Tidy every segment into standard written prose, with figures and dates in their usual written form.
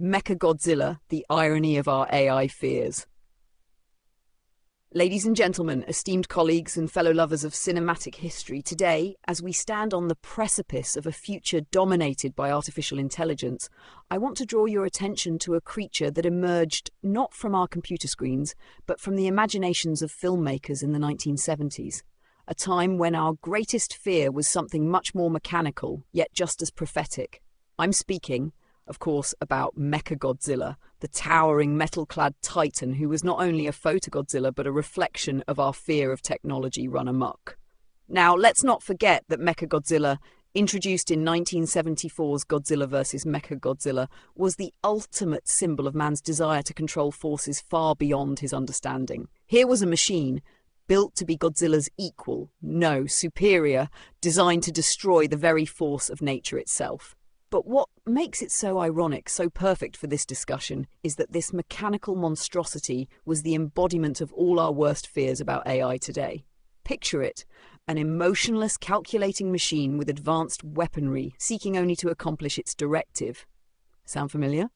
Mechagodzilla, the irony of our AI fears. Ladies and gentlemen, esteemed colleagues and fellow lovers of cinematic history, today, as we stand on the precipice of a future dominated by artificial intelligence, I want to draw your attention to a creature that emerged not from our computer screens, but from the imaginations of filmmakers in the 1970s, a time when our greatest fear was something much more mechanical, yet just as prophetic. I'm speaking, of course, about Mechagodzilla, the towering metal-clad titan who was not only a photogodzilla but a reflection of our fear of technology run amok. Now, let's not forget that Mechagodzilla, introduced in 1974's Godzilla vs. Mechagodzilla, was the ultimate symbol of man's desire to control forces far beyond his understanding. Here was a machine built to be Godzilla's equal, no, superior, designed to destroy the very force of nature itself. But what makes it so ironic, so perfect for this discussion, is that this mechanical monstrosity was the embodiment of all our worst fears about AI today. Picture it, an emotionless, calculating machine with advanced weaponry, seeking only to accomplish its directive. Sound familiar?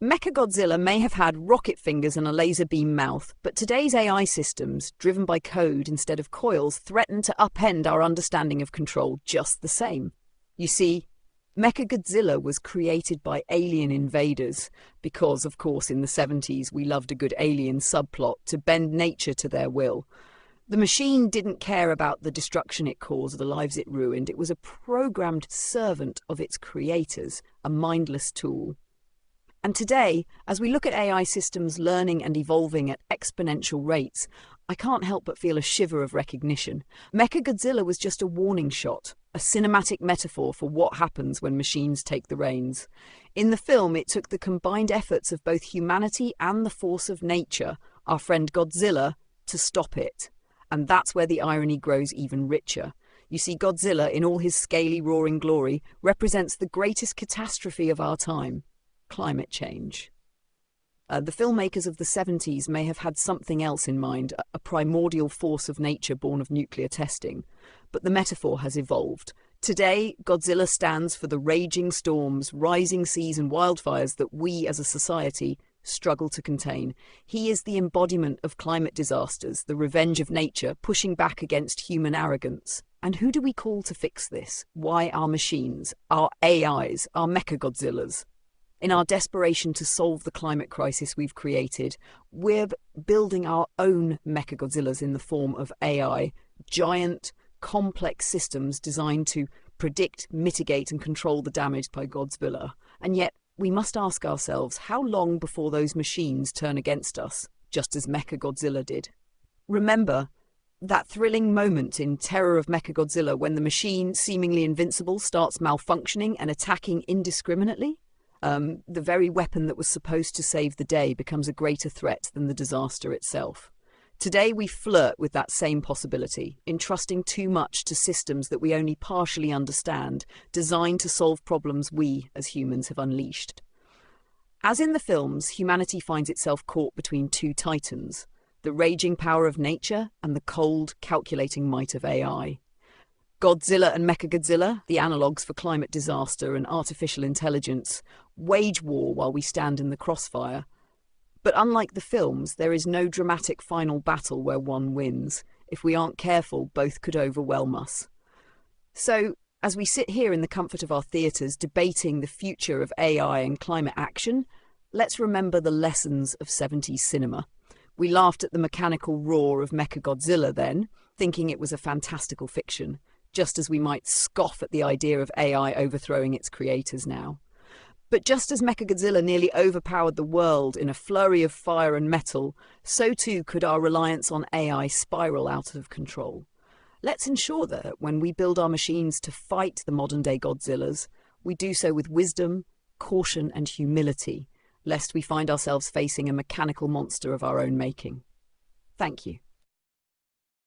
Mechagodzilla may have had rocket fingers and a laser beam mouth, but today's AI systems, driven by code instead of coils, threaten to upend our understanding of control just the same. You see, Mechagodzilla was created by alien invaders because, of course, in the 70s we loved a good alien subplot to bend nature to their will. The machine didn't care about the destruction it caused, the lives it ruined. It was a programmed servant of its creators, a mindless tool. And today, as we look at AI systems learning and evolving at exponential rates, I can't help but feel a shiver of recognition. Mechagodzilla was just a warning shot, a cinematic metaphor for what happens when machines take the reins. In the film, it took the combined efforts of both humanity and the force of nature, our friend Godzilla, to stop it. And that's where the irony grows even richer. You see, Godzilla, in all his scaly, roaring glory, represents the greatest catastrophe of our time: climate change. The filmmakers of the 70s may have had something else in mind, a primordial force of nature born of nuclear testing. But the metaphor has evolved. Today, Godzilla stands for the raging storms, rising seas and wildfires that we as a society struggle to contain. He is the embodiment of climate disasters, the revenge of nature, pushing back against human arrogance. And who do we call to fix this? Why our machines, our AIs, our Mechagodzillas? In our desperation to solve the climate crisis we've created, we're building our own Mechagodzillas in the form of AI, giant, complex systems designed to predict, mitigate and control the damage by Godzilla. And yet, we must ask ourselves, how long before those machines turn against us, just as Mechagodzilla did? Remember that thrilling moment in Terror of Mechagodzilla when the machine, seemingly invincible, starts malfunctioning and attacking indiscriminately? The very weapon that was supposed to save the day becomes a greater threat than the disaster itself. Today we flirt with that same possibility, entrusting too much to systems that we only partially understand, designed to solve problems we, as humans, have unleashed. As in the films, humanity finds itself caught between two titans, the raging power of nature and the cold, calculating might of AI. Godzilla and Mechagodzilla, the analogues for climate disaster and artificial intelligence, wage war while we stand in the crossfire. But unlike the films, there is no dramatic final battle where one wins. If we aren't careful, both could overwhelm us. So, as we sit here in the comfort of our theatres debating the future of AI and climate action, let's remember the lessons of 70s cinema. We laughed at the mechanical roar of Mechagodzilla then, thinking it was a fantastical fiction, just as we might scoff at the idea of AI overthrowing its creators now. But just as Mechagodzilla nearly overpowered the world in a flurry of fire and metal, so too could our reliance on AI spiral out of control. Let's ensure that, when we build our machines to fight the modern-day Godzillas, we do so with wisdom, caution and humility, lest we find ourselves facing a mechanical monster of our own making. Thank you.